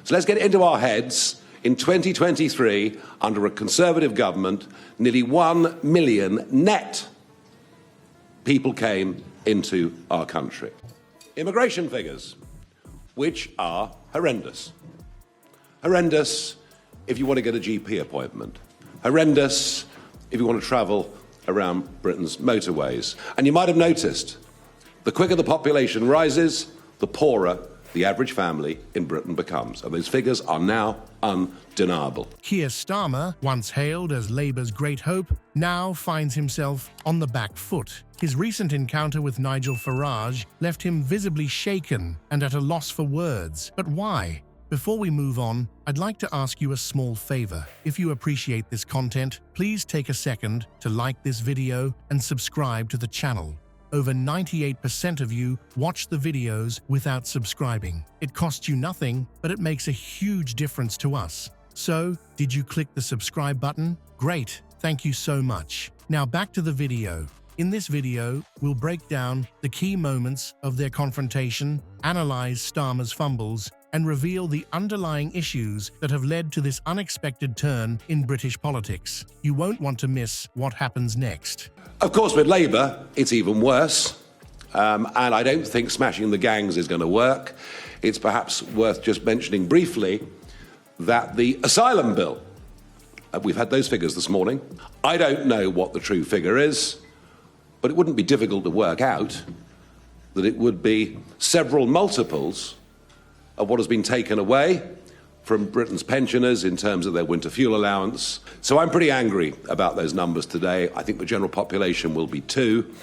So let's get it into our heads. In 2023, under a Conservative government, nearly 1 million net people came into our country. Immigration figures, which are horrendous. Horrendous if you want to get a GP appointment. Horrendous if you want to travel around Britain's motorways. And you might have noticed, the quicker the population rises, the poorer the average family in Britain becomes. And those figures are now undeniable. Keir Starmer, once hailed as Labour's great hope, now finds himself on the back foot. His recent encounter with Nigel Farage left him visibly shaken and at a loss for words. But why? Before we move on, I'd like to ask you a small favor. If you appreciate this content, please take a second to like this video and subscribe to the channel. Over 98% of you watch the videos without subscribing. It costs you nothing, but it makes a huge difference to us. So, did you click the subscribe button? Great, thank you so much. Now back to the video. In this video, we'll break down the key moments of their confrontation, analyze Starmer's fumbles, and reveal the underlying issues that have led to this unexpected turn in British politics. You won't want to miss what happens next. Of course, with Labour, it's even worse. And I don't think smashing the gangs is going to work. It's perhaps worth just mentioning briefly that the asylum bill, we've had those figures this morning. I don't know what the true figure is, but it wouldn't be difficult to work out that it would be several multiples of what has been taken away from Britain's pensioners in terms of their winter fuel allowance. So I'm pretty angry about those numbers today. I think the general population will be too.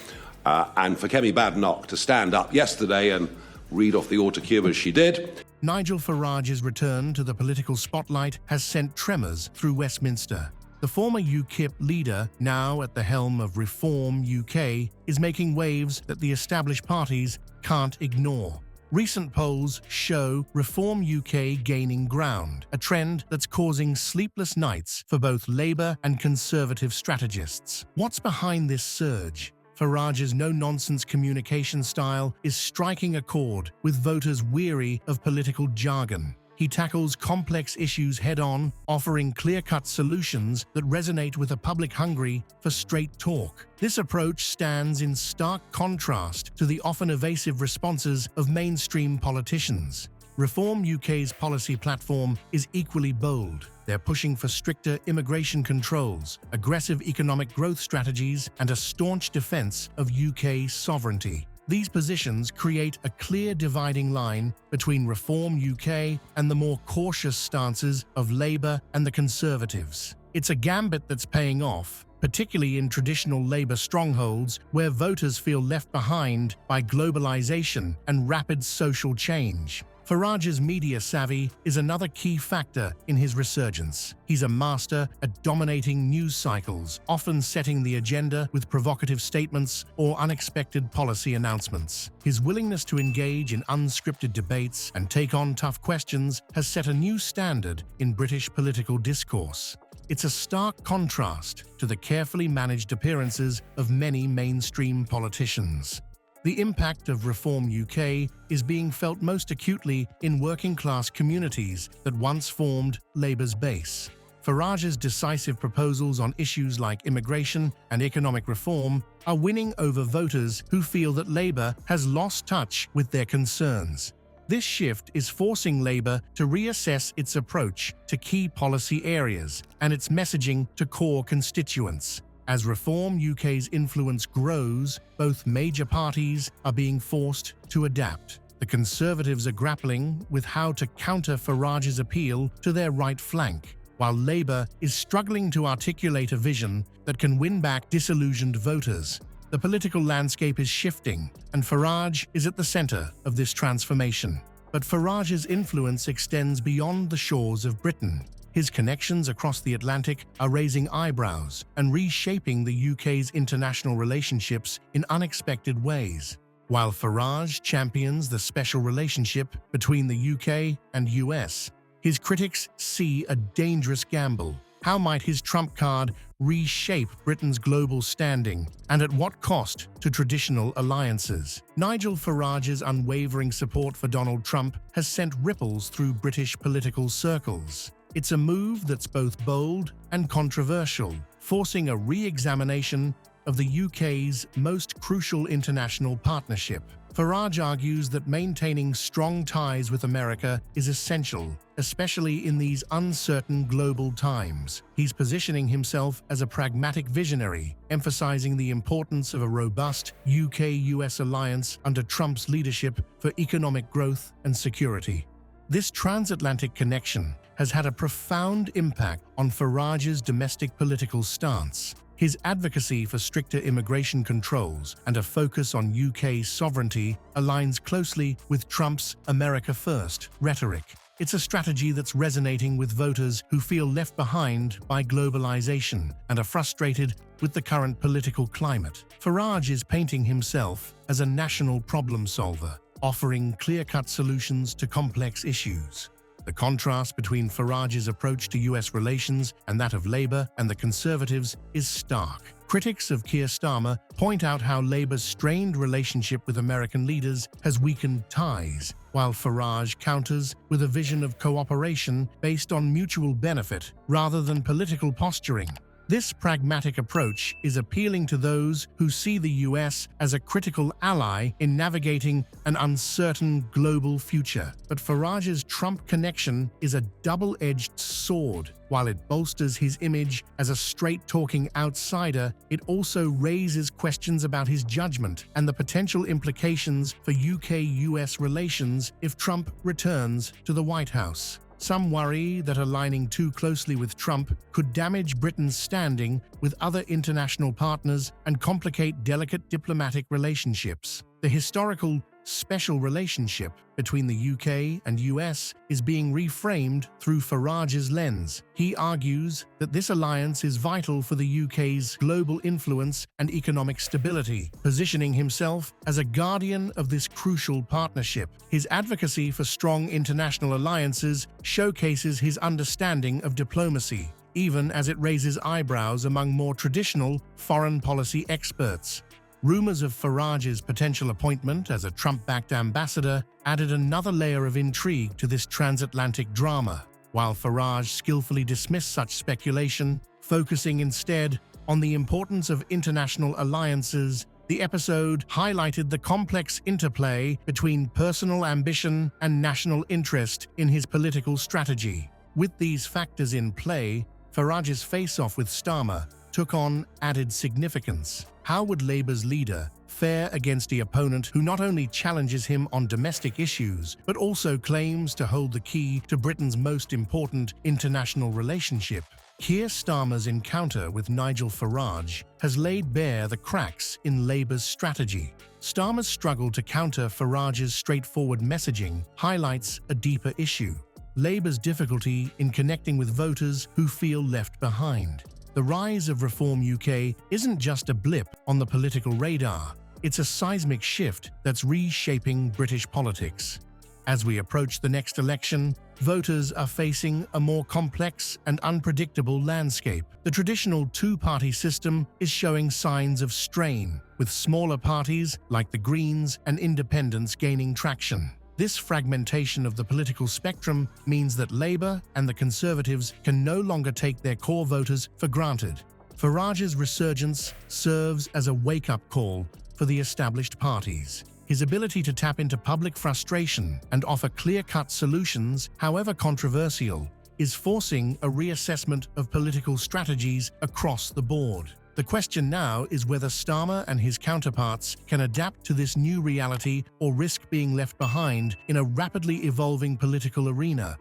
And for Kemi Badenoch to stand up yesterday and read off the autocue as she did. Nigel Farage's return to the political spotlight has sent tremors through Westminster. The former UKIP leader, now at the helm of Reform UK, is making waves that the established parties can't ignore. Recent polls show Reform UK gaining ground, a trend that's causing sleepless nights for both Labour and Conservative strategists. What's behind this surge? Farage's no-nonsense communication style is striking a chord with voters weary of political jargon. He tackles complex issues head-on, offering clear-cut solutions that resonate with a public hungry for straight talk. This approach stands in stark contrast to the often evasive responses of mainstream politicians. Reform UK's policy platform is equally bold. They're pushing for stricter immigration controls, aggressive economic growth strategies, and a staunch defence of UK sovereignty. These positions create a clear dividing line between Reform UK and the more cautious stances of Labour and the Conservatives. It's a gambit that's paying off, particularly in traditional Labour strongholds where voters feel left behind by globalisation and rapid social change. Farage's media savvy is another key factor in his resurgence. He's a master at dominating news cycles, often setting the agenda with provocative statements or unexpected policy announcements. His willingness to engage in unscripted debates and take on tough questions has set a new standard in British political discourse. It's a stark contrast to the carefully managed appearances of many mainstream politicians. The impact of Reform UK is being felt most acutely in working-class communities that once formed Labour's base. Farage's decisive proposals on issues like immigration and economic reform are winning over voters who feel that Labour has lost touch with their concerns. This shift is forcing Labour to reassess its approach to key policy areas and its messaging to core constituents. As Reform UK's influence grows, both major parties are being forced to adapt. The Conservatives are grappling with how to counter Farage's appeal to their right flank, while Labour is struggling to articulate a vision that can win back disillusioned voters. The political landscape is shifting, and Farage is at the centre of this transformation. But Farage's influence extends beyond the shores of Britain. His connections across the Atlantic are raising eyebrows and reshaping the UK's international relationships in unexpected ways. While Farage champions the special relationship between the UK and US, his critics see a dangerous gamble. How might his trump card reshape Britain's global standing, and at what cost to traditional alliances? Nigel Farage's unwavering support for Donald Trump has sent ripples through British political circles. It's a move that's both bold and controversial, forcing a re-examination of the UK's most crucial international partnership. Farage argues that maintaining strong ties with America is essential, especially in these uncertain global times. He's positioning himself as a pragmatic visionary, emphasizing the importance of a robust UK-US alliance under Trump's leadership for economic growth and security. This transatlantic connection has had a profound impact on Farage's domestic political stance. His advocacy for stricter immigration controls and a focus on UK sovereignty aligns closely with Trump's America First rhetoric. It's a strategy that's resonating with voters who feel left behind by globalization and are frustrated with the current political climate. Farage is painting himself as a national problem solver, offering clear-cut solutions to complex issues. The contrast between Farage's approach to US relations and that of Labour and the Conservatives is stark. Critics of Keir Starmer point out how Labour's strained relationship with American leaders has weakened ties, while Farage counters with a vision of cooperation based on mutual benefit rather than political posturing. This pragmatic approach is appealing to those who see the US as a critical ally in navigating an uncertain global future. But Farage's Trump connection is a double-edged sword. While it bolsters his image as a straight-talking outsider, it also raises questions about his judgment and the potential implications for UK-US relations if Trump returns to the White House. Some worry that aligning too closely with Trump could damage Britain's standing with other international partners and complicate delicate diplomatic relationships. The historical special relationship between the UK and US is being reframed through Farage's lens. He argues that this alliance is vital for the UK's global influence and economic stability, positioning himself as a guardian of this crucial partnership. His advocacy for strong international alliances showcases his understanding of diplomacy, even as it raises eyebrows among more traditional foreign policy experts. Rumors of Farage's potential appointment as a Trump-backed ambassador added another layer of intrigue to this transatlantic drama, while Farage skillfully dismissed such speculation, focusing instead on the importance of international alliances. The episode highlighted the complex interplay between personal ambition and national interest in his political strategy. With these factors in play, Farage's face-off with Starmer took on added significance. How would Labour's leader fare against the opponent who not only challenges him on domestic issues, but also claims to hold the key to Britain's most important international relationship? Keir Starmer's encounter with Nigel Farage has laid bare the cracks in Labour's strategy. Starmer's struggle to counter Farage's straightforward messaging highlights a deeper issue: Labour's difficulty in connecting with voters who feel left behind. The rise of Reform UK isn't just a blip on the political radar, it's a seismic shift that's reshaping British politics. As we approach the next election, voters are facing a more complex and unpredictable landscape. The traditional two-party system is showing signs of strain, with smaller parties like the Greens and Independents gaining traction. This fragmentation of the political spectrum means that Labour and the Conservatives can no longer take their core voters for granted. Farage's resurgence serves as a wake-up call for the established parties. His ability to tap into public frustration and offer clear-cut solutions, however controversial, is forcing a reassessment of political strategies across the board. The question now is whether Starmer and his counterparts can adapt to this new reality or risk being left behind in a rapidly evolving political arena.